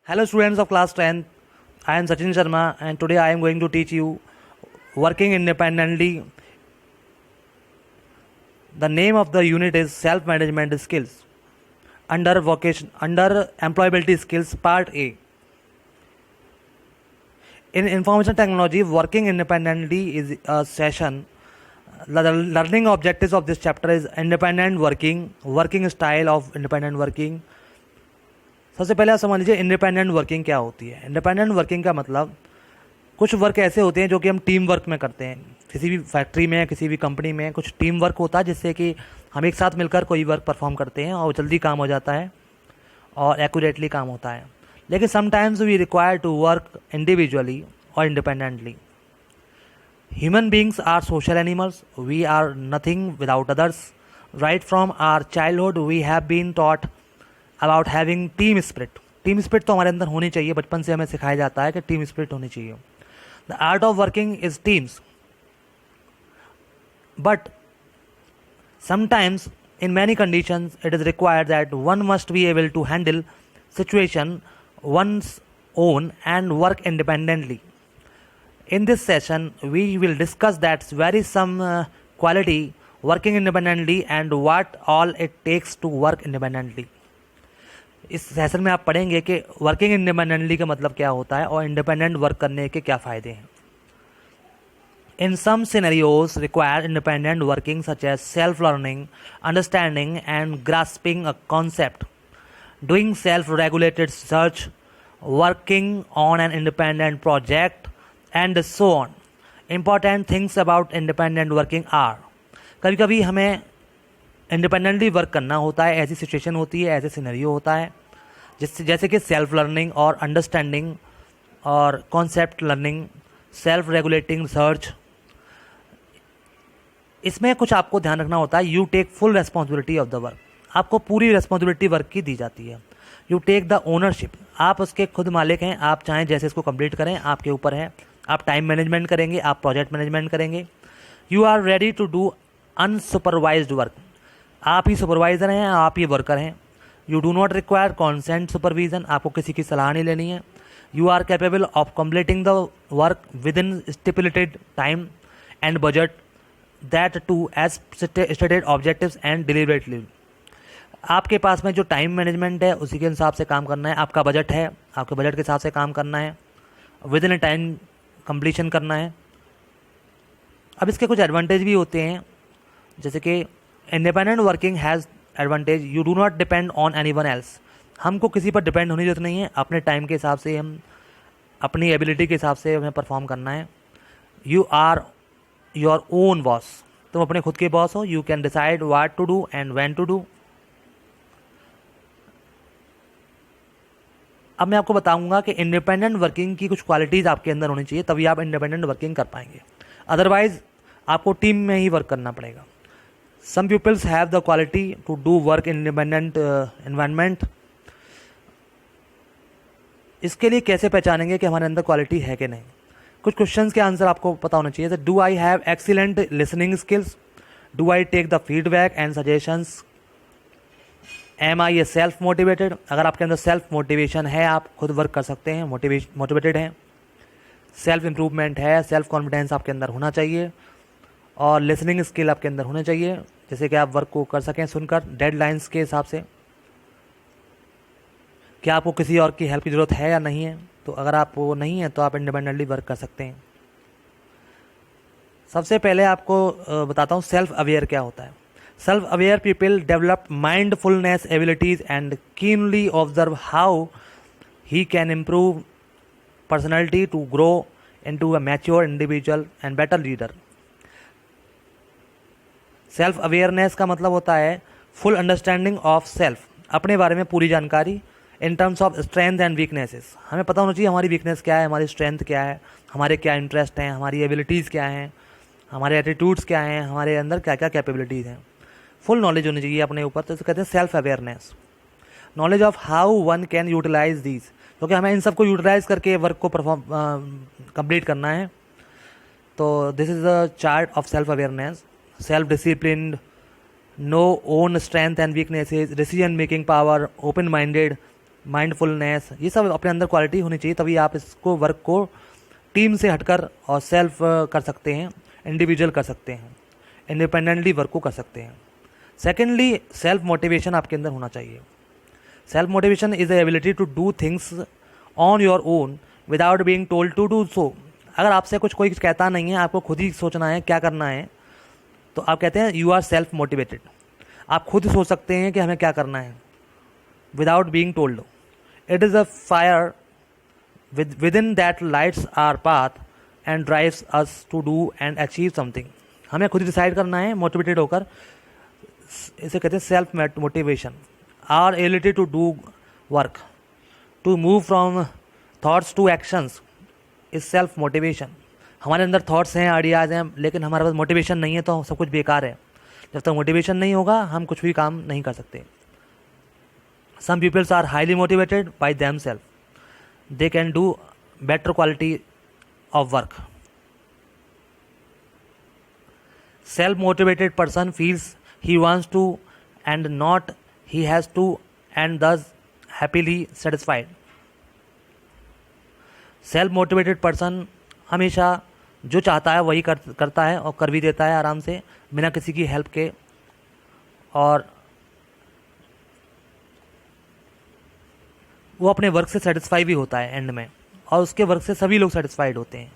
Hello students of class 10th, I am Sachin Sharma and today I am going to teach you working independently. The name of the unit is self-management skills under employability skills part A. In information technology, working independently is a session. The learning objectives of this chapter is independent working style of independent working. सबसे पहले आप समझ लीजिए independent working क्या होती है। Independent working का मतलब कुछ वर्क ऐसे होते हैं जो कि हम टीम वर्क में करते हैं। किसी भी फैक्ट्री में, किसी भी कंपनी में कुछ टीम वर्क होता है जिससे कि हम एक साथ मिलकर कोई वर्क परफॉर्म करते हैं और जल्दी काम हो जाता है और एक्यूरेटली काम होता है। लेकिन sometimes we require to work individually और independently. Human beings are social animals, we are nothing without others. Right from our childhood we have been taught about having team spirit. Team spirit तो हमारे अंदर होनी चाहिए, बचपन से हमें सिखाया जाता है कि टीम स्पिरिट होनी चाहिए। The art of working is teams, but sometimes in many conditions it is required that one must be able to handle situation one's own and work independently. In this session we will discuss that very some quality working independently and what all it takes to work independently. इस session में आप पढ़ेंगे कि working independently का मतलब क्या होता है और इंडिपेंडेंट वर्क करने के क्या फ़ायदे हैं। In some scenarios require independent working such as self-learning, understanding and grasping a concept, doing self-regulated research, working on an independent project and so on. Important things about independent working are, कभी कभी हमें independently work करना होता है, ऐसी situation होती है, ऐसे सिनेरियो होता है जिससे जैसे कि सेल्फ लर्निंग और अंडरस्टैंडिंग और concept learning, self regulating research. इसमें कुछ आपको ध्यान रखना होता है। You take full responsibility of the work, आपको पूरी रेस्पॉन्सिबिलिटी वर्क की दी जाती है। यू टेक द ओनरशिप, आप उसके खुद मालिक हैं, आप चाहें जैसे इसको कंप्लीट करें आपके ऊपर है। आप टाइम मैनेजमेंट करेंगे, आप प्रोजेक्ट मैनेजमेंट करेंगे। You are ready to do unsupervised work, आप ही सुपरवाइज़र हैं, आप ही वर्कर हैं। You do not require constant supervision, आपको किसी की सलाह नहीं लेनी है। You are capable of completing the work within stipulated time and budget, that too as stated objectives and deliberately. आपके पास में जो टाइम मैनेजमेंट है उसी के हिसाब से काम करना है। आपका बजट है, आपके बजट के हिसाब से काम करना है, विद इन टाइम कंप्लीशन करना है। अब इसके कुछ एडवांटेज भी होते हैं, जैसे कि independent working has advantage, you do not depend on any one else. हमको किसी पर डिपेंड होने की जरूरत नहीं है, अपने टाइम के हिसाब से हम अपनी एबिलिटी के हिसाब से हमें परफॉर्म करना है। You are your own boss, तुम अपने खुद के बॉस हो। You can decide what to do and when to do. अब मैं आपको बताऊंगा कि इंडिपेंडेंट वर्किंग की कुछ क्वालिटीज़ आपके अंदर होनी चाहिए, तभी आप इंडिपेंडेंट वर्किंग कर पाएंगे, अदरवाइज आपको टीम में ही वर्क करना पड़ेगा। Some pupils have the quality to do work in independent environment. इसके लिए कैसे पहचानेंगे कि हमारे अंदर क्वालिटी है कि नहीं? कुछ क्वेश्चंस के आंसर आपको पता होना चाहिए। Do I have excellent listening skills, do I take the feedback and suggestions, am I a self motivated. अगर आपके अंदर सेल्फ मोटिवेशन है, आप खुद वर्क कर सकते हैं, मोटिवेटेड हैं। सेल्फ इम्प्रूवमेंट है, सेल्फ कॉन्फिडेंस आपके अंदर होना चाहिए और लिसनिंग स्किल आपके अंदर होने चाहिए, जैसे कि आप वर्क को कर सकें सुनकर डेडलाइंस के हिसाब से। क्या आपको किसी और की हेल्प की ज़रूरत है या नहीं है? तो अगर आप वो नहीं है तो आप इंडिपेंडेंटली वर्क कर सकते हैं। सबसे पहले आपको बताता हूँ सेल्फ अवेयर क्या होता है। Self aware people develop mindfulness abilities and keenly observe how he can improve personality to grow into a mature individual and better leader. Self awareness का मतलब होता है फुल अंडरस्टैंडिंग ऑफ सेल्फ, अपने बारे में पूरी जानकारी in terms of strength and weaknesses. हमें पता होना चाहिए हमारी वीकनेस क्या है, हमारी स्ट्रेंथ क्या है, हमारे क्या इंटरेस्ट हैं, हमारी एबिलिटीज़ क्या हैं, हमारे एटीट्यूड्स क्या हैं, हमारे अंदर क्या क्या कैपेबिलिटीज़ हैं। फुल नॉलेज होनी चाहिए अपने ऊपर, तो इसे कहते हैं self awareness. Knowledge of how one can utilize these, क्योंकि हमें इन सबको यूटिलाइज करके वर्क को परफॉर्म कंप्लीट करना है। तो this is the chart of self awareness. self-disciplined, know own strength and weaknesses, decision-making power, open-minded, mindfulness, ये सब अपने अंदर क्वालिटी होनी चाहिए, तभी आप इसको वर्क को टीम से हटकर और सेल्फ कर सकते हैं, इंडिविजुअल कर सकते हैं, इंडिपेंडेंटली वर्क को कर सकते हैं। सेकेंडली, सेल्फ मोटिवेशन आपके अंदर होना चाहिए। Self motivation is the ability to do things on your own without being told to do so. अगर आपसे कुछ कोई कहता नहीं है, आपको खुद ही सोचना है क्या करना है, तो आप कहते हैं यू आर सेल्फ मोटिवेटेड। आप खुद सोच सकते हैं कि हमें क्या करना है without being told. It is a fire within that lights our path and drives us to do and achieve something। हमें खुद डिसाइड करना है मोटिवेटेड होकर, इसे कहते हैं self motivation. Our ability to do work, to move from thoughts to actions is self motivation. हमारे अंदर थॉट्स हैं, आइडियाज़ हैं, लेकिन हमारे पास मोटिवेशन नहीं है तो सब कुछ बेकार है। जब तक मोटिवेशन नहीं होगा हम कुछ भी काम नहीं कर सकते। Some peoples are highly motivated by themself, they can do better quality of work। Self-motivated person feels he wants to and not he has to and thus happily satisfied। Self-motivated person हमेशा जो चाहता है वही करता है और कर भी देता है आराम से, बिना किसी की हेल्प के, और वो अपने वर्क से सेटिस्फाई भी होता है एंड में, और उसके वर्क से सभी लोग सेटिस्फाइड होते हैं।